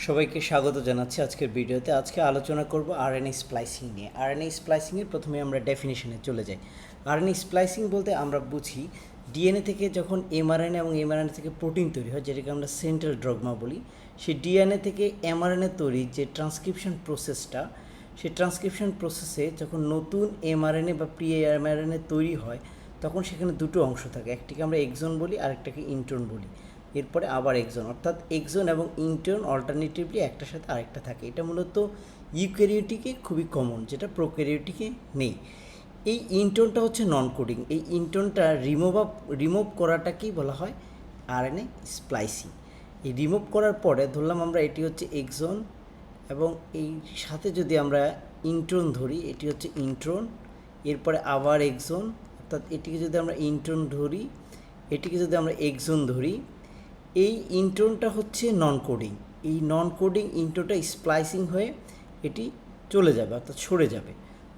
সবাইকে স্বাগত জানাচ্ছি আজকের ভিডিওতে। আজকে আলোচনা করব আরএনএ স্প্লাইসিং নিয়ে। আরএনএ স্প্লাইসিংয়ের প্রথমে আমরা ডেফিনিশনে চলে যাই। আরএনএ স্প্লাইসিং বলতে আমরা বুঝি ডিএনএ থেকে যখন এমআরএনএ এবং এমআরএনএ থেকে প্রোটিন তৈরি হয়, যেটাকে আমরা সেন্ট্রাল ডগমা বলি, সেই ডিএনএ থেকে এমআরএনএ তৈরির যে ট্রান্সক্রিপশন প্রসেসটা, সেই ট্রান্সক্রিপশন প্রসেসে যখন নতুন এমআরএনএ বা প্রি এমআরএনএ তৈরি হয়, তখন সেখানে দুটো অংশ থাকে। একটিকে আমরা এক্সন বলি, আরেকটাকে ইন্ট্রন বলি। এরপরে আবার এক্সন, অর্থাৎ এক্সন এবং ইন্ট্রন অল্টারনেটিভলি একটার সাথে আরেকটা থাকে। এটা মূলত ইউক্যারিওটিকে খুবই কমন, যেটা প্রোক্যারিওটিকে নেই। এই ইন্ট্রনটা হচ্ছে নন কোডিং। এই ইন্ট্রনটা রিমুভ করাটাকেই বলা হয় আরএনএ স্প্লাইসিং। এই রিমুভ করার পরে ধরলাম আমরা এটি হচ্ছে এক্সন, এবং এই সাথে যদি আমরা ইন্ট্রন ধরি, এটি হচ্ছে ইন্ট্রন, এরপরে আবার এক্সন, অর্থাৎ এটিকে যদি আমরা ইন্ট্রন ধরি, এটিকে যদি আমরা এক্সন ধরি, এই ইন্ট্রনটা হচ্ছে নন কোডিং। এই নন কোডিং ইন্ট্রোটা স্প্লাইসিং হয়ে এটি চলে যাবে, অর্থাৎ সরে যাবে।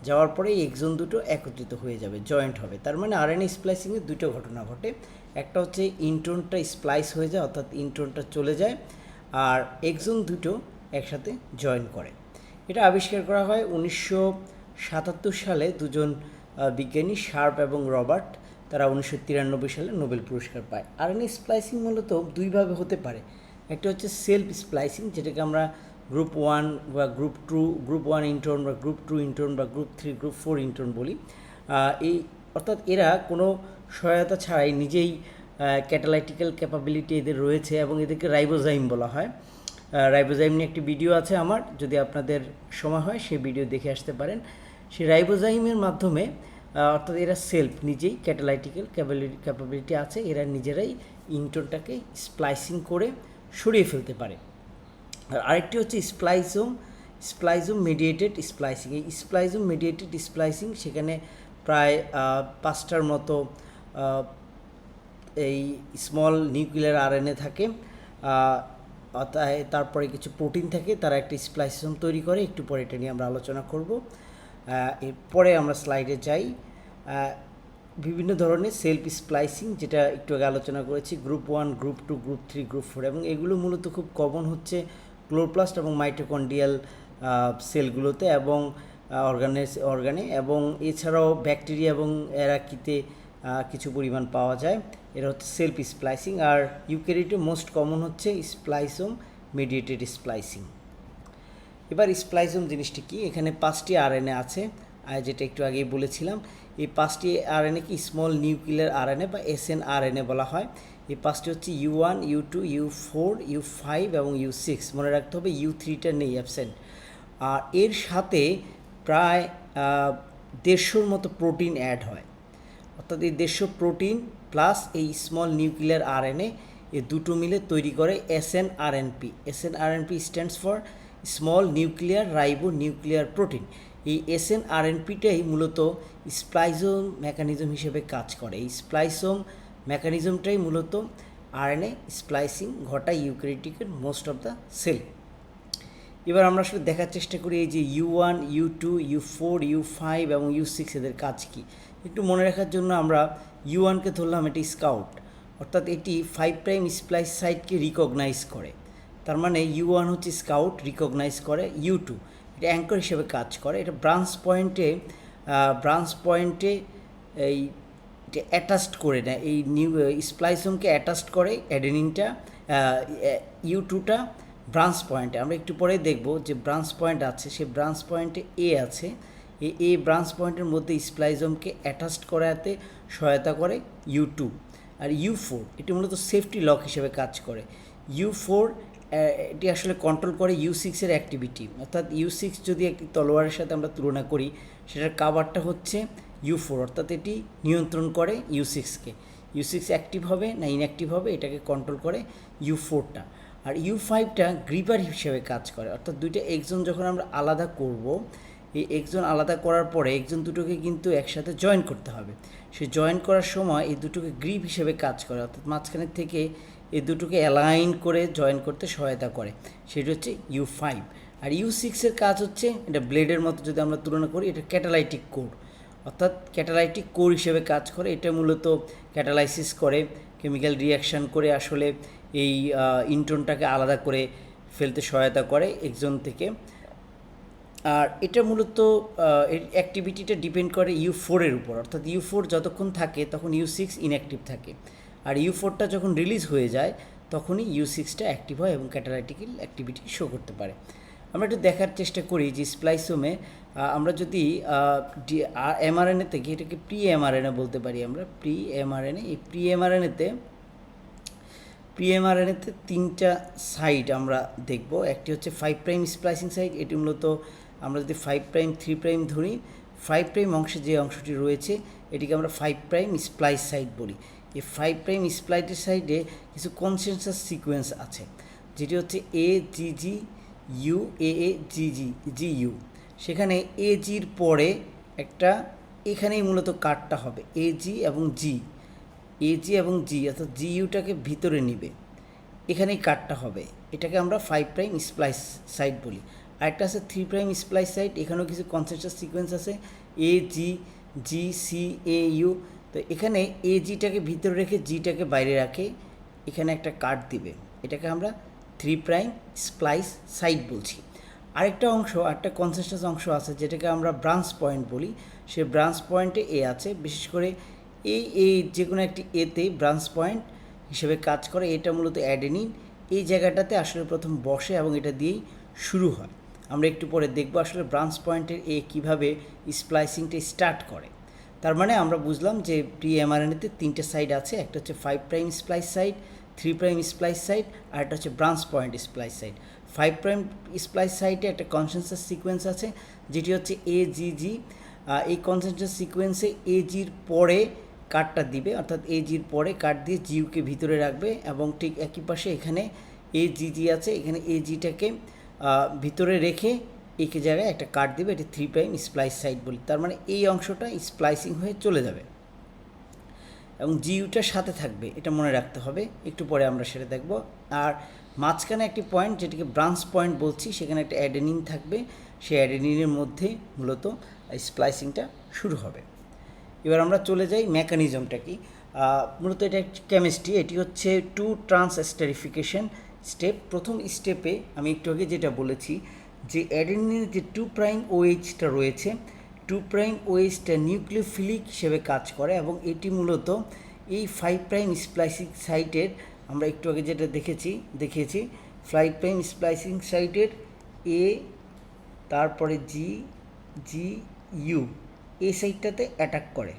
যাওয়ার পরে এই এক্সন দুটো একত্রিত হয়ে যাবে, জয়েন্ট হবে। তার মানে আরএনএ স্প্লাইসিংয়ের দুটো ঘটনা ঘটে। একটা হচ্ছে ইন্ট্রনটা স্প্লাইস হয়ে যায়, অর্থাৎ ইন্ট্রনটা চলে যায়, আর এক্সন দুটো একসাথে জয়েন করে। এটা আবিষ্কার করা হয় 1977 সালে দুজন বিজ্ঞানী, শার্প এবং রবার্ট। তারা 1993 সালে নোবেল পুরস্কার পায়। আরএনএ স্প্লাইসিং মূলত দুইভাবে হতে পারে। একটা হচ্ছে সেলফ স্প্লাইসিং, যেটাকে আমরা গ্রুপ 1 বা গ্রুপ 1 ইন্ট্রন বা গ্রুপ 2 ইন্ট্রন বা গ্রুপ 3, গ্রুপ 4 ইন্ট্রন বলি। এই অর্থাৎ এরা কোনো সহায়তা ছাড়াই নিজেই ক্যাটালাইটিক্যাল ক্যাপাবিলিটি এদের রয়েছে, এবং এদেরকে রাইবোজাইম বলা হয়। রাইবোজাইম নিয়ে একটি ভিডিও আছে আমার, যদি আপনাদের সময় হয় সেই ভিডিও দেখে আসতে পারেন। সেই রাইবোজাইমের মাধ্যমে অর্থাৎ এরা সেলফ নিজেই ক্যাটালাইটিক্যাল ক্যাপাবিলিটি আছে, এরা নিজেরাই ইন্ট্রনটাকে স্প্লাইসিং করে সরিয়ে ফেলতে পারে। আর আরেকটি হচ্ছে স্প্লাইজোম মিডিয়েটেড স্প্লাইসিং। এই স্প্লাইজোম মিডিয়েটেড স্প্লাইসিং, সেখানে প্রায় 5টার মতো এই স্মল নিউক্লিয়ার আরএনএ থাকে, তারপরে কিছু প্রোটিন থাকে, তারা একটা স্প্লাইসোম তৈরি করে। একটু পরে এটা নিয়ে আমরা আলোচনা করব। এরপরে আমরা স্লাইডে যাই। বিভিন্ন ধরনের সেলফ স্প্লাইসিং, যেটা একটু আগে আলোচনা করেছি, গ্রুপ 1, গ্রুপ 2, গ্রুপ 3, গ্রুপ 4, এবং এগুলো মূলত খুব কমন হচ্ছে ক্লোরোপ্লাস্ট এবং মাইটোকন্ড্রিয়াল সেলগুলোতে এবং অর্গানে, এবং এছাড়াও ব্যাকটেরিয়া এবং অ্যারাকিতে কিছু পরিমাণ পাওয়া যায়। এরা হচ্ছে সেলফ স্প্লাইসিং। আর ইউক্যারিওটে মোস্ট কমন হচ্ছে স্প্লাইসোম মিডিয়েটেড স্প্লাইসিং। এবার স্প্লাইজোম জিনিসটি কি? এখানে 5টি আরএনএ আছে, যেটা একটু আগেই বলেছিলাম। এই 5টি আরএনএকে স্মল নিউক্লিয়ার আরএনএ বা এসএনআরএনএ বলা হয়। এই 5টি হচ্ছে U1, U2, U4, U5 এবং U6। মনে রাখতে হবে U3টা নেই, অ্যাবসেন্ট। আর এর সাথে প্রায় 150 মতো প্রোটিন অ্যাড হয়, অর্থাৎ এই 150 প্রোটিন প্লাস এই স্মল নিউক্লিয়ার আরএনএ, এই দুটো মিলে তৈরি করে snRNP. SnRNP stands for small nuclear ribonuclear protein. এই এসএনআরএনপিটাই মূলত স্প্লাইজোম মেকানিজম হিসেবে কাজ করে। এই স্প্লাইসোম মেকানিজমটাই মূলত আরএনএ স্প্লাইসিং ঘটায় ইউক্যারিওটিকের মোস্ট অফ দ্য সেল। এবার আমরা আসলে দেখার চেষ্টা করি এই যে U1, U2, U4, U5 এবং U6 এদের কাজ কী। একটু মনে রাখার জন্য আমরা U1কে ধরলাম এটি স্কাউট, অর্থাৎ এটি 5 প্রাইম স্প্লাইস সাইটকে রিকগনাইজ করে। তার মানে U1 হচ্ছে স্কাউট, রিকগনাইজ করে। U2 এটা অ্যাঙ্কর হিসেবে কাজ করে। এটা ব্রাঞ্চ পয়েন্টে এই অ্যাটাচড করে নেয়, এই স্প্লাইসোমকে অ্যাটাচড করে অ্যাডেনিনটা, U2টা ব্রাঞ্চ পয়েন্টে। আমরা একটু পরে দেখব যে ব্রাঞ্চ পয়েন্ট আছে, সেই ব্রাঞ্চ পয়েন্টে এ আছে। এই ব্রাঞ্চ পয়েন্টের মধ্যে স্প্লাইজোমকে অ্যাটাচড করাতে সহায়তা করে U2। আর U4 এটি মূলত সেফটি লক হিসেবে কাজ করে। U4 এটি আসলে কন্ট্রোল করে U6-এর অ্যাক্টিভিটি, অর্থাৎ U6 যদি একটি তলোয়ারের সাথে আমরা তুলনা করি, সেটার কাভারটা হচ্ছে U4, অর্থাৎ এটি নিয়ন্ত্রণ করে U6-কে। U6 অ্যাক্টিভ হবে না ইনঅ্যাক্টিভ হবে, এটাকে কন্ট্রোল করে U4টা। আর U5টা গ্রিপার হিসেবে কাজ করে, অর্থাৎ দুইটা এক্সন যখন আমরা আলাদা করব, এই এক্সন আলাদা করার পরে এক্সন দুটোকে কিন্তু একসাথে জয়েন করতে হবে। সে জয়েন করার সময় এই দুটোকে গ্রিপ হিসেবে কাজ করে, অর্থাৎ মাঝখানের থেকে এই দুটোকে অ্যালাইন করে জয়েন করতে সহায়তা করে, সেটি হচ্ছে U5। আর U6-এর কাজ হচ্ছে, এটা ব্লেডের মতো যদি আমরা তুলনা করি, এটা ক্যাটালাইটিক কোর, অর্থাৎ ক্যাটালাইটিক কোর হিসেবে কাজ করে। এটা মূলত ক্যাটালাইসিস করে, কেমিক্যাল রিয়াকশান করে আসলে এই ইন্ট্রনটাকে আলাদা করে ফেলতে সহায়তা করে এক্সন থেকে। আর এটা মূলত এর অ্যাক্টিভিটিটা ডিপেন্ড করে U4-এর উপর, অর্থাৎ U4 যতক্ষণ থাকে তখন U6 ইনঅ্যাক্টিভ থাকে, আর U4টা যখন রিলিজ হয়ে যায় তখনই U6টা অ্যাক্টিভ হয় এবং ক্যাটালাইটিক্যাল অ্যাক্টিভিটি শো করতে পারে। আমরা একটু দেখার চেষ্টা করি যে স্প্লাইসোমে আমরা যদি এমআরএনএ থেকে, এটাকে প্রি এমআরএনএ বলতে পারি আমরা, প্রি এমআরএনএ, এই প্রি এমআরএনএতে 3টা সাইট আমরা দেখব। একটি হচ্ছে 5' স্প্লাইসিং সাইট, এটি মূলত আমরা যদি 5', 3' ধরি, 5' অংশে যে অংশটি রয়েছে এটিকে আমরা 5' স্প্লাইস সাইট বলি। এই 5' স্প্লাইসের সাইডে কিছু কনসেনসাস সিকোয়েন্স আছে, যেটি হচ্ছে AGG, UAAGG, সেখানে AGর পরে একটা, এখানেই মূলত কাটটা হবে AG এবং G, অর্থাৎ GUটাকে ভিতরে নিবে, এখানেই কাটটা হবে, এটাকে আমরা 5' স্প্লাইস সাইট বলি। আরেকটা আছে 3' স্প্লাইস সাইট, এখানেও কিছু কনসেনসাস সিকোয়েন্স আছে AGGCAU। তো এখানে AGটাকে ভিতরে রেখে Gটাকে বাইরে রাখে, এখানে একটা কাট দিবে, এটাকে আমরা 3' স্প্লাইস সাইট বলছি। আরেকটা অংশ, একটা কনসেনসাস অংশ আছে যেটাকে আমরা ব্রাঞ্চ পয়েন্ট বলি, সে ব্রাঞ্চ পয়েন্টে আছে, বিশেষ করে এই যে কোনো একটি এতে ব্রাঞ্চ পয়েন্ট হিসেবে কাজ করে। এটা মূলত অ্যাডেনিন, এই জায়গাটাতে আসলে প্রথম বসে এবং এটা দিয়েই শুরু হয়। আমরা একটু পরে দেখব আসলে ব্রাঞ্চ পয়েন্টের কীভাবে স্প্লাইসিংটা স্টার্ট করে। তার মানে আমরা বুঝলাম যে প্রি এমআরএনএতে 3টে সাইড আছে, একটা হচ্ছে 5' স্প্লাইস সাইট, 3' স্প্লাইস সাইট, আর একটা হচ্ছে branch point splice site. 5' splice সাইটে একটা কনসেনসাস সিকোয়েন্স আছে যেটি হচ্ছে AGG। এই কনসেনসাস সিকোয়েন্সে AGর পরে কাটটা দিবে, অর্থাৎ AGর পরে কাট দিয়ে জিউকে ভিতরে রাখবে, এবং ঠিক একই পাশে এখানে AGG আছে, এখানে AGটাকে ভিতরে রেখে একে জায়গায় একটা কাট দিবে, এটি 3' স্প্লাইস সাইট বলি। তার মানে এই অংশটা স্প্লাইসিং হয়ে চলে যাবে এবং জিউটার সাথে থাকবে, এটা মনে রাখতে হবে, একটু পরে আমরা সেটা দেখব। আর মাঝখানে একটি পয়েন্ট যেটিকে ব্রাঞ্চ পয়েন্ট বলছি, সেখানে একটা অ্যাডেনিন থাকবে, সেই অ্যাডেনিনের মধ্যে মূলত স্প্লাইসিংটা শুরু হবে। এবার আমরা চলে যাই মেকানিজমটা কি। মূলত এটা একটি কেমিস্ট্রি, এটি হচ্ছে 2 ট্রান্স এস্টারিফিকেশন স্টেপ। প্রথম স্টেপে আমি একটু আগে যেটা বলেছি যে অ্যাডেনিনের যে 2' OHটা রয়েছে, 2' OHটা নিউক্লিওফিলিক হিসেবে কাজ করে এবং এটি মূলত এই 5' স্প্লাইসিং সাইটের, আমরা একটু আগে যেটা দেখিয়েছি 5' স্প্লাইসিং সাইটের A, তারপরে GU, এই সাইটটাতে অ্যাটাক করে,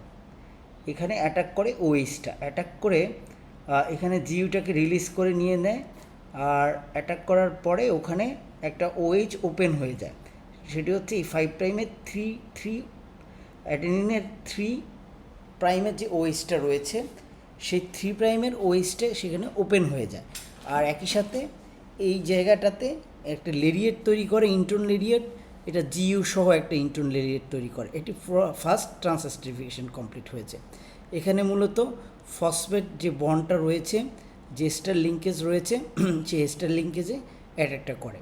এখানে অ্যাটাক করে OHটা, অ্যাটাক করে এখানে জিউটাকে রিলিজ করে নিয়ে নেয়, আর অ্যাটাক করার পরে ওখানে একটা OH ওপেন হয়ে যায়, সেটি হচ্ছে এই 5'এর 3 অ্যাডেনিনের 3'এর যে OHটা রয়েছে সেই 3'এর OHটা সেখানে ওপেন হয়ে যায়, আর একই সাথে এই জায়গাটাতে একটা লেরিয়েট তৈরি করে, ইন্ট্রন লেরিয়েট, এটা জিইউ সহ একটা ইন্ট্রন লেরিয়েট তৈরি করে। এটি ফার্স্ট ট্রান্সএস্টারিফিকেশন কমপ্লিট হয়েছে। এখানে মূলত ফসফেট যে বন্ডটা রয়েছে, যে এস্টার লিঙ্কেজ রয়েছে, সেই এস্টার লিঙ্কেজে অ্যাটাকটা করে।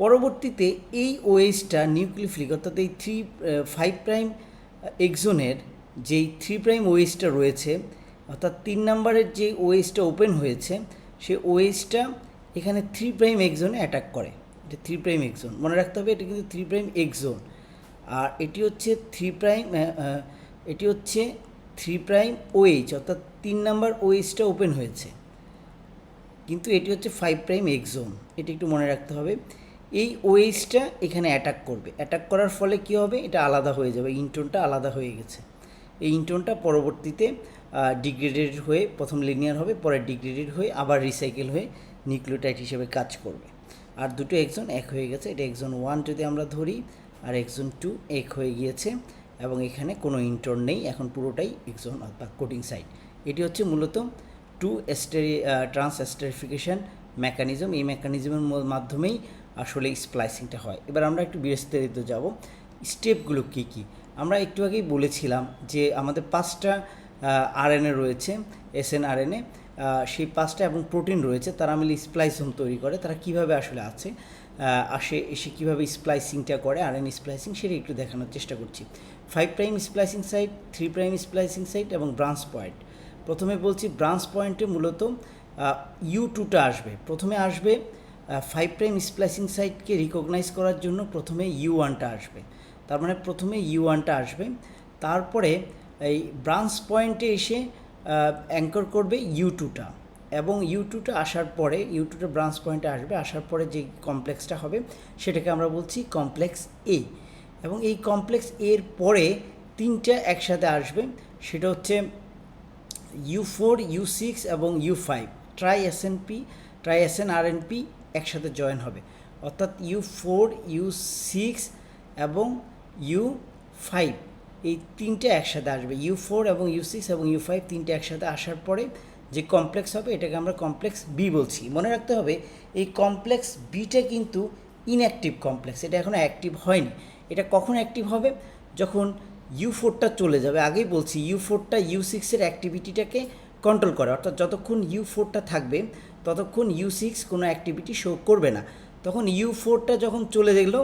পরবর্তীতে এই ওএইচটা নিউক্লিওফিলিক, অর্থাৎ এই 5' এক্সনের যেই 3' ওএইচটা রয়েছে, অর্থাৎ 3 নম্বরের যে ওএইচটা ওপেন হয়েছে, সেই ওএইচটা এখানে 3' এক্সনে অ্যাটাক করে। এটা 3' এক্সন, মনে রাখতে হবে, এটা কিন্তু 3' এক্সন, আর এটি হচ্ছে 3' OH, অর্থাৎ 3 নম্বর ওএইচটা ওপেন হয়েছে, কিন্তু এটি হচ্ছে 5' এক্সন, এটি একটু মনে রাখতে হবে। এই ওএইচটা এখানে অ্যাটাক করবে, অ্যাটাক করার ফলে কী হবে, এটা আলাদা হয়ে যাবে, ইন্ট্রনটা আলাদা হয়ে গেছে। এই ইন্ট্রনটা পরবর্তীতে ডিগ্রেডেড হয়ে প্রথম লিনিয়ার হবে, পরে ডিগ্রেডেড হয়ে আবার রিসাইকেল হয়ে নিউক্লিওটাইড হিসেবে কাজ করবে। আর দুটো এক্সন এক হয়ে গেছে, এটা এক্সন 1 যদি আমরা ধরি, আর এক্সন 2 এক হয়ে গিয়েছে, এবং এখানে কোনো ইন্ট্রন নেই, এখন পুরোটাই এক্সন অর্থাৎ কোটিং সাইট। এটি হচ্ছে মূলত 2 ট্রান্স এস্টারিফিকেশন মেকানিজম। এই মেকানিজমের মাধ্যমেই আসলে স্প্লাইসিংটা হয়। এবার আমরা একটু বিস্তারিত যাব, স্টেপগুলো কী কী। আমরা একটু আগেই বলেছিলাম যে আমাদের 5টা আরএনএ রয়েছে, SNRNA, সেই 5টা এবং প্রোটিন রয়েছে, তারা মিলে স্প্লাইসোম তৈরি করে। তারা কীভাবে আসলে এসে কীভাবে স্প্লাইসিংটা করে, আরএনএ স্প্লাইসিং, সেটা একটু দেখানোর চেষ্টা করছি। 5' স্প্লাইসিং সাইট, 3' স্প্লাইসিং সাইট এবং ব্রাঞ্চ পয়েন্ট। প্রথমে বলছি ব্রাঞ্চ পয়েন্টে মূলত U2টা আসবে, প্রথমে আসবে 5 প্রাইম স্প্লাইসিং সাইটকে রিকগনাইজ করার জন্য প্রথমে U1টা আসবে, তার মানে প্রথমে U1টা আসবে, তারপরে এই ব্রাঞ্চ পয়েন্টে এসে অ্যাঙ্কর করবে U2টা, এবং U2টা আসার পরে U2টা ব্রাঞ্চ পয়েন্টে আসবে, আসার পরে যে কমপ্লেক্সটা হবে সেটাকে আমরা বলছি কমপ্লেক্স এ, এবং এই কমপ্লেক্স এর পরে তিনটা একসাথে আসবে, সেটা হচ্ছে U4, U6 এবং U5 ট্রাই SNRNP একসাথে জয়েন হবে, অর্থাৎ U4, U6 এবং U5 এই তিনটে একসাথে আসবে। U4 এবং U6 এবং U5 তিনটে একসাথে আসার পরে যে কমপ্লেক্স হবে এটাকে আমরা কমপ্লেক্স বি বলছি। মনে রাখতে হবে এই কমপ্লেক্স বিটা কিন্তু ইনঅ্যাক্টিভ কমপ্লেক্স, এটা এখনও অ্যাক্টিভ হয়নি। এটা কখন অ্যাক্টিভ হবে? যখন U4টা চলে যাবে। আগেই বলছি U4টা U6-এর অ্যাক্টিভিটিটাকে কন্ট্রোল করে, অর্থাৎ যতক্ষণ U4টা থাকবে ততক্ষণ U6 কোনো অ্যাক্টিভিটি শো করবে না। তখন U4টা যখন চলে গেল,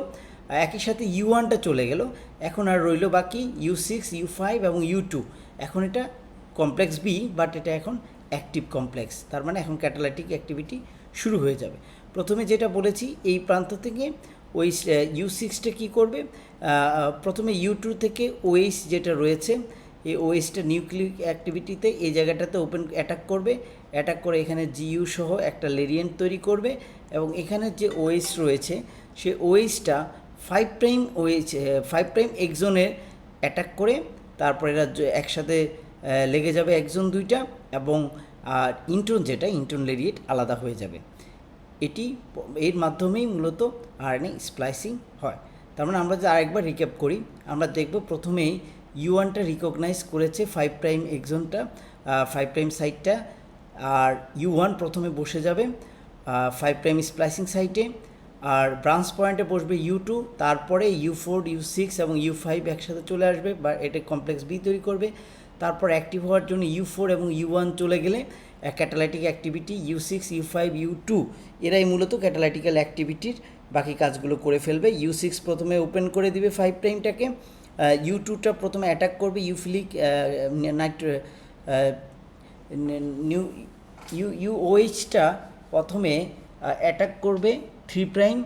একই সাথে U1টা চলে গেল, এখন আর রইল বাকি U6, U5 এবং U2। এখন এটা কমপ্লেক্স বি, বাট এটা এখন অ্যাক্টিভ কমপ্লেক্স, তার মানে এখন ক্যাটালাইটিক অ্যাক্টিভিটি শুরু হয়ে যাবে। প্রথমে যেটা বলেছি এই প্রান্ত থেকে ওই U6টা কী করবে, প্রথমে U2 থেকে OH যেটা রয়েছে এই OHটা নিউক্লিক অ্যাক্টিভিটিতে এই জায়গাটাতে ওপেন অ্যাটাক করবে, অ্যাটাক করে এখানে GU সহ একটা লেরিয়েন্ট তৈরি করবে, এবং এখানে যে OH রয়েছে সে OHটা 5 প্রাইম এক্সনের অ্যাটাক করে তারপরে এরা একসাথে লেগে যাবে এক্সন দুইটা, এবং ইন্ট্রন যেটা ইন্ট্রন লেরিয়েট আলাদা হয়ে যাবে। এর মাধ্যমেই মূলত আরএনএ স্প্লাইসিং হয়। তার মানে আমরা যে আরেকবার রিক্যাপ করি, আমরা দেখব প্রথমেই U1টা রিকগনাইজ করেছে 5 প্রাইম এক্সনটা, 5 প্রাইম সাইটটা, আর U1 প্রথমে বসে যাবে 5 প্রাইম স্প্লাইসিং সাইটে, আর ব্রাঞ্চ পয়েন্টে বসবে U2, তারপরে U4, U6 এবং U5 একসাথে চলে আসবে বা এটা কমপ্লেক্স বি তৈরি করবে। তারপর অ্যাক্টিভ হওয়ার জন্য U4 এবং U1 চলে গেলে catalytic activity U6, U5, U2 এরাই মূলত ক্যাটালাইটিক্যাল অ্যাক্টিভিটির বাকি কাজগুলো করে ফেলবে। U6 প্রথমে ওপেন করে দিবে 5 প্রাইমটাকে, U2টা প্রথমে অ্যাটাক করবে ইউফিলিক UOHটা প্রথমে অ্যাটাক করবে 3 প্রাইম,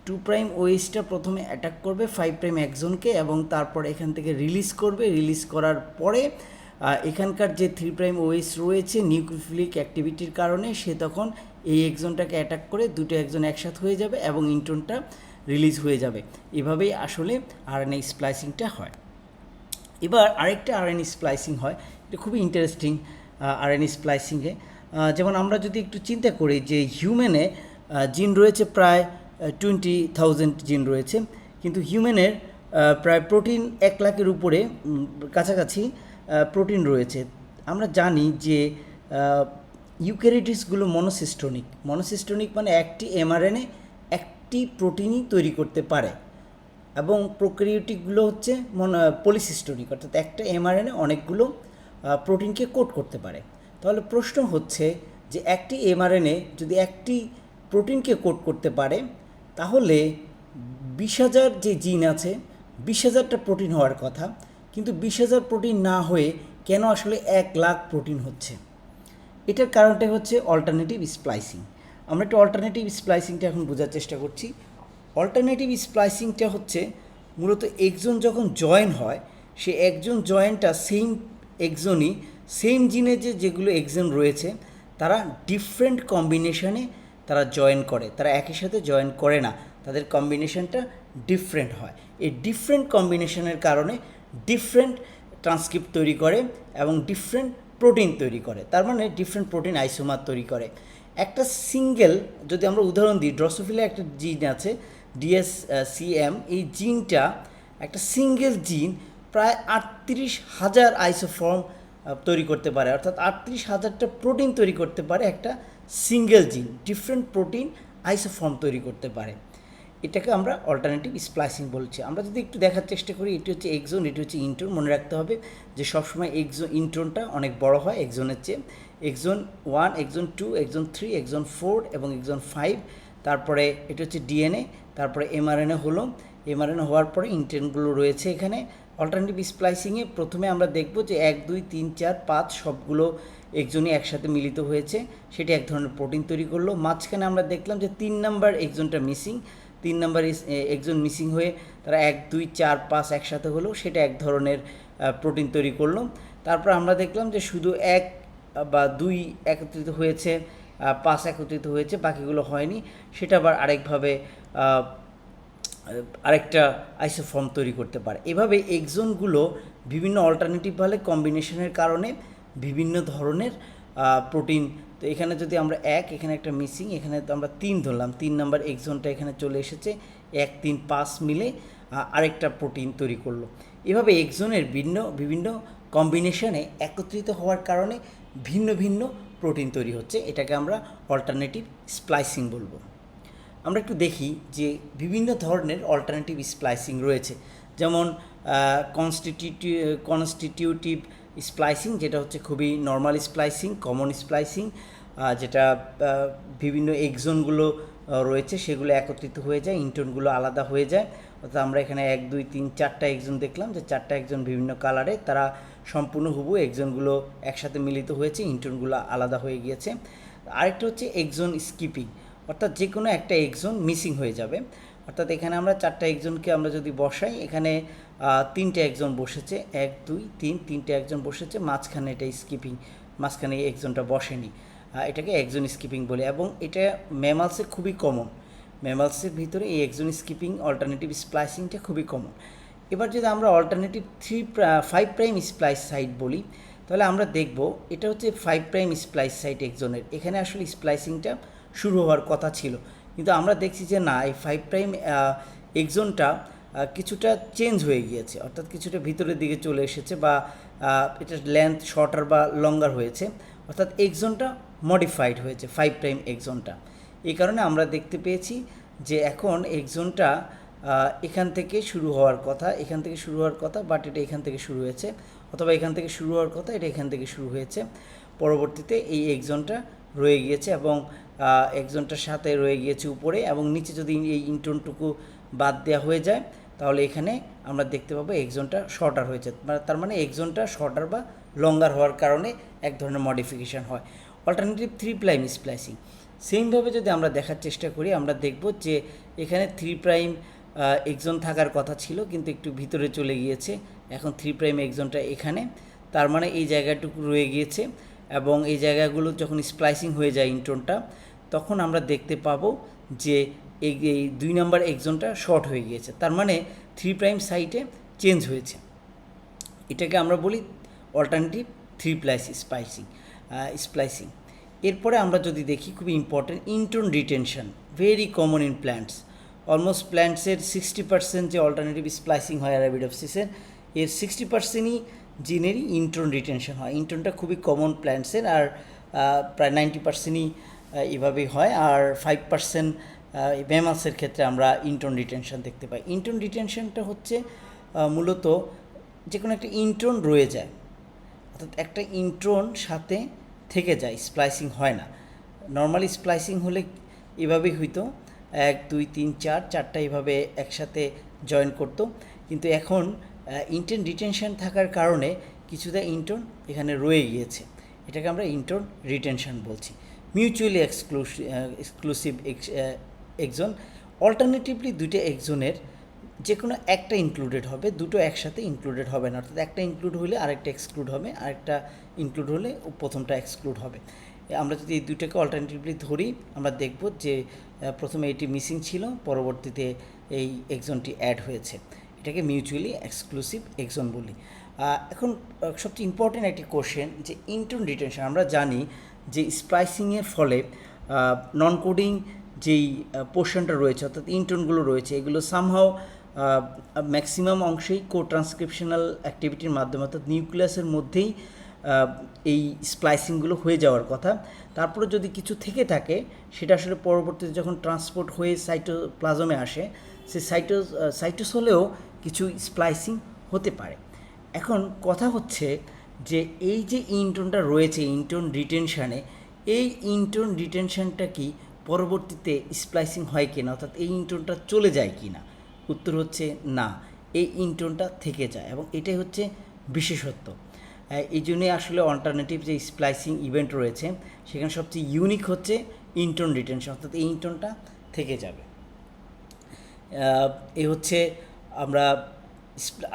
2 প্রাইম OHটা প্রথমে অ্যাটাক করবে 5 প্রাইম এক্সনকে, এবং তারপর এখান থেকে রিলিজ করবে। রিলিজ করার পরে এখানকার যে 3 প্রাইম OH রয়েছে নিউক্লিওফিলিক অ্যাক্টিভিটির কারণে সে তখন এই এক্সনটাকে অ্যাটাক করে দুটো এক্সন একসাথে হয়ে যাবে এবং ইন্ট্রনটা রিলিজ হয়ে যাবে। এভাবেই আসলে আরএনএ স্প্লাইসিংটা হয়। এবার আরেকটা আরএনএ স্প্লাইসিং হয়, এটা খুবই ইন্টারেস্টিং আরএনএ স্প্লাইসিংয়ে। যেমন আমরা যদি একটু চিন্তা করি যে হিউম্যানে জিন রয়েছে প্রায় 20,000 জিন রয়েছে, কিন্তু হিউম্যানের প্রায় প্রোটিন 1 লাখের উপরে কাছাকাছি প্রোটিন রয়েছে। আমরা জানি যে ইউক্যারিওটিসগুলো মনোসিস্টোনিক মানে একটি এমআরএনএ একটি প্রোটিনই তৈরি করতে পারে, এবং প্রোক্যারিওটিকগুলো হচ্ছে পলিসিস্টোনিক, অর্থাৎ একটা এমআরএনএ অনেকগুলো প্রোটিনকে কোড করতে পারে। তাহলে প্রশ্ন হচ্ছে যে একটি এমআরএনএ যদি একটি প্রোটিনকে কোড করতে পারে, তাহলে 20,000 যে জিন আছে 20,000টা প্রোটিন হওয়ার কথা, কিন্তু 20,000 প্রোটিন না হয়ে কেন আসলে 1 লাখ প্রোটিন হচ্ছে? এটার কারণটাই হচ্ছে অল্টারনেটিভ স্প্লাইসিং। আমরা একটু অল্টারনেটিভ স্প্লাইসিংটা এখন বোঝার চেষ্টা করছি। অল্টারনেটিভ স্প্লাইসিংটা হচ্ছে মূলত এক্সন যখন জয়েন হয়, সে একজন জয়েনটা সেম এক্সনই সেম জিনে যেগুলো এক্সন রয়েছে তারা ডিফারেন্ট কম্বিনেশনে তারা জয়েন করে, তারা একই সাথে জয়েন করে না, তাদের কম্বিনেশনটা ডিফারেন্ট হয়। এই ডিফারেন্ট কম্বিনেশনের কারণে ডিফারেন্ট ট্রান্সক্রিপ্ট তৈরি করে এবং ডিফারেন্ট প্রোটিন তৈরি করে, তার মানে ডিফারেন্ট প্রোটিন আইসোমার তৈরি করে। একটা সিঙ্গেল যদি আমরা উদাহরণ দিই, ড্রসোফিলা একটা জিন আছে DSCM, এই জিনটা একটা সিঙ্গেল জিন প্রায় 38,000 আইসোফর্ম তৈরি করতে পারে, অর্থাৎ 38,000টা প্রোটিন তৈরি করতে পারে একটা সিঙ্গেল জিন, ডিফারেন্ট প্রোটিন আইসোফর্ম তৈরি করতে পারে। এটাকে আমরা অল্টারনেটিভ স্প্লাইসিং বলছি। আমরা যদি একটু দেখার চেষ্টা করি, এটি হচ্ছে এক্সন, এটি হচ্ছে ইন্ট্রন। মনে রাখতে হবে যে সবসময় ইন্ট্রনটা অনেক বড় হয় এক্সনের চেয়ে। এক্সন 1, এক্সন 2, এক্সন 3, এক্সন 4 এবং এক্সন 5। তারপরে এটা হচ্ছে ডিএনএ, তারপরে এমআরএনএ হলো। এমআরএনএ হওয়ার পরে ইন্ট্রনগুলো রয়েছে এখানে, অল্টারনেটিভ স্প্লাইসিংয়ে প্রথমে আমরা দেখব যে 1 2 3 4 5 সবগুলো এক্সনই একসাথে মিলিত হয়েছে, সেটি এক ধরনের প্রোটিন তৈরি করলো। মাঝখানে আমরা দেখলাম যে 3 নাম্বার এক্সনটা মিসিং, 3 নাম্বার এক্সন মিসিং হয়ে তারা 1 2 4 5 একসাথে হলো, সেটা এক ধরনের প্রোটিন তৈরি করলো। তারপর আমরা দেখলাম যে শুধু 1 বা 2 একত্রিত হয়েছে, 5 একত্রিত হয়েছে, বাকিগুলো হয়নি, সেটা আবার আরেকভাবে আরেকটা আইসোফর্ম তৈরি করতে পারে। এভাবে এক্সনগুলো বিভিন্ন অল্টারনেটিভভাবে কম্বিনেশনের কারণে বিভিন্ন ধরনের প্রোটিন, তো এখানে যদি আমরা এখানে একটা মিসিং, এখানে তো আমরা 3 ধরলাম, 3 নাম্বার এক্সনটা এখানে চলে এসেছে, 1 3 5 মিলে আরেকটা প্রোটিন তৈরি করলো। এভাবে এক্সনের বিভিন্ন কম্বিনেশনে একত্রিত হওয়ার কারণে ভিন্ন ভিন্ন প্রোটিন তৈরি হচ্ছে, এটাকে আমরা অল্টারনেটিভ স্প্লাইসিং বলবো। আমরা একটু দেখি যে বিভিন্ন ধরনের অল্টারনেটিভ স্প্লাইসিং রয়েছে, যেমন কনস্টিটিউটিভ স্প্লাইসিং, যেটা হচ্ছে খুবই নর্মাল স্প্লাইসিং, কমন স্প্লাইসিং, যেটা বিভিন্ন এক্সনগুলো রয়েছে সেগুলো একত্রিত হয়ে যায়, ইন্টনগুলো আলাদা হয়ে যায়। অর্থাৎ আমরা এখানে 1 2 3 4টা এক্সন দেখলাম, যে 4টা এক্সন বিভিন্ন কালারে, তারা সম্পূর্ণ হুবহু, এক্সনগুলো একসাথে মিলিত হয়েছে, ইন্টনগুলো আলাদা হয়ে গিয়েছে। আরেকটা হচ্ছে এক্সন স্কিপিং, অর্থাৎ যে কোনো একটা এক্সন মিসিং হয়ে যাবে। অর্থাৎ এখানে আমরা 4টা এক্সনকে আমরা যদি বসাই, এখানে 3টে এক্সন বসেছে, 1 2 3, 3টে এক্সন বসেছে, মাঝখানে এটা স্কিপিং, মাঝখানে এই এক্সনটা বসেনি, এটাকে এক্সন স্কিপিং বলে। এবং এটা ম্যামালসে খুবই কমন, ম্যামালসের ভিতরে এই এক্সন স্কিপিং অল্টারনেটিভ স্প্লাইসিংটা খুবই কমন। এবার যদি আমরা অল্টারনেটিভ 5 প্রাইম স্প্লাইস সাইট বলি, তাহলে আমরা দেখব এটা হচ্ছে 5 প্রাইম স্প্লাইস সাইট এক্সনের, এখানে আসলে স্প্লাইসিংটা শুরু হওয়ার কথা ছিল, কিন্তু আমরা দেখছি যে না, এই 5 প্রাইম এক্সনটা কিছুটা চেঞ্জ হয়ে গিয়েছে, অর্থাৎ কিছুটা ভিতরের দিকে চলে এসেছে, বা এটার লেন্থ শর্টার বা লঙ্গার হয়েছে, অর্থাৎ এক্সনটা মডিফাইড হয়েছে 5 প্রাইম এক্সনটা। এই কারণে আমরা দেখতে পেয়েছি যে এখন এক্সনটা এখান থেকে শুরু হওয়ার কথা, এখান থেকে শুরু হওয়ার কথা, বাট এটা এখান থেকে শুরু হয়েছে, অথবা এখান থেকে শুরু হওয়ার কথা, এটা এখান থেকে শুরু হয়েছে, পরবর্তীতে এই এক্সনটা রয়ে গিয়েছে, এবং এক্সনটার সাথে রয়ে গিয়েছে উপরে, এবং নিচে যদি এই ইন্টনটুকু বাদ দেওয়া হয়ে যায়, তাহলে এখানে আমরা দেখতে পাবো এক্সনটা শর্টার হয়েছে, তার মানে এক্সনটা শর্টার বা লঙ্গার হওয়ার কারণে এক ধরনের মডিফিকেশান হয়। অল্টারনেটিভ 3 প্রাইম স্প্লাইসিং, সেমভাবে যদি আমরা দেখার চেষ্টা করি, আমরা দেখব যে এখানে 3 প্রাইম এক্সন থাকার কথা ছিল, কিন্তু একটু ভিতরে চলে গিয়েছে, এখন 3 প্রাইম এক্সনটা এখানে, তার মানে এই জায়গাটুকু রয়ে গিয়েছে, এবং এই জায়গাগুলো যখন স্প্লাইসিং হয়ে যায় ইন্টনটা, তখন আমরা দেখতে পাবো যে এই 2 নাম্বার এক্সনটা শর্ট হয়ে গিয়েছে, তার মানে 3 প্রাইম সাইটে চেঞ্জ হয়েছে। এটাকে আমরা বলি অল্টারনেটিভ 3 প্লাস স্প্লাইসিং। এরপরে আমরা যদি দেখি, খুবই important, intron retention, very common in plants. Almost প্ল্যান্টসের 60% যে অল্টারনেটিভ স্প্লাইসিং হয় অ্যারাবিডোপসিসের, এর 60%ই জিনেরই ইন্টন রিটেনশন হয়। ইন্টনটা খুবই কমন প্ল্যান্টসের, আর প্রায় 90%ই এভাবেই হয়, আর 5% ম্যামালসের ক্ষেত্রে আমরা ইন্টন রিটেনশন দেখতে পাই। ইন্টন রিটেনশনটা হচ্ছে মূলত যে কোনো একটা ইন্টন রয়ে যায়, অর্থাৎ একটা ইন্ট্রন সাথে থেকে যায়, স্প্লাইসিং হয় না। নর্মালি স্প্লাইসিং হলে এভাবেই হইতো, 1 2 3 4, 4টা এভাবে একসাথে জয়েন করতো, কিন্তু এখন ইন্টন রিটেনশন থাকার কারণে কিছুটা ইন্টন এখানে রয়ে গিয়েছে, এটাকে আমরা ইন্টন রিটেনশন বলছি। মিউচুয়ালি এক্সক্লুসিভ এক্সন, অল্টারনেটিভলি 2টা এক্সনের যে কোনো একটা ইনক্লুডেড হবে, দুটো একসাথে ইনক্লুডেড হবে না, অর্থাৎ একটা ইনক্লুড হলে আরেকটা এক্সক্লুড হবে, আরেকটা ইনক্লুড হলে প্রথমটা এক্সক্লুড হবে। আমরা যদি এই দুটোকে অল্টারনেটিভলি ধরি, আমরা দেখব যে প্রথমে এটি মিসিং ছিল, পরবর্তীতে এই এক্সনটি অ্যাড হয়েছে, এটাকে মিউচুয়ালি এক্সক্লুসিভ এক্সন বলি। এখন সবচেয়ে ইম্পর্টেন্ট একটি কোশ্চেন, যে ইন্টন রিটেনশন, আমরা জানি যে স্প্লাইসিংয়ের ফলে নন কোডিং যেই পোর্শনটা রয়েছে, অর্থাৎ ইন্টনগুলো রয়েছে, এগুলো সামহাও ম্যাক্সিমাম অংশেই কো-ট্রান্সক্রিপশনাল অ্যাক্টিভিটির মাধ্যমে, অর্থাৎ নিউক্লিয়াসের মধ্যেই এই স্প্লাইসিংগুলো হয়ে যাওয়ার কথা। তারপরে যদি কিছু থেকে থাকে, সেটা আসলে পরবর্তীতে যখন ট্রান্সপোর্ট হয়ে সাইটোপ্লাজমে আসে, সে সাইটোসোলেও কিছু স্প্লাইসিং হতে পারে। এখন কথা হচ্ছে যে এই যে ইন্টনটা রয়েছে ইন্টন রিটেনশানে, এই ইন্টন রিটেনশানটা কি পরবর্তীতে স্প্লাইসিং হয় কিনা, অর্থাৎ এই ইন্টনটা চলে যায় কি না? উত্তর হচ্ছে না, এই ইন্টনটা থেকে যায়, এবং এটাই হচ্ছে বিশেষত্ব। এই জন্যই আসলে অল্টারনেটিভ যে স্প্লাইসিং ইভেন্ট রয়েছে সেখানে সবচেয়ে ইউনিক হচ্ছে ইন্টন রিটেনশন, অর্থাৎ এই ইন্টনটা থেকে যাবে। এ হচ্ছে আমরা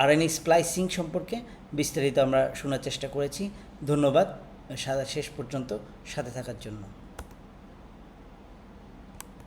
আরএনএ স্প্লাইসিং সম্পর্কে বিস্তারিত আমরা শোনার চেষ্টা করেছি। ধন্যবাদ শেষ পর্যন্ত সাথে থাকার জন্য।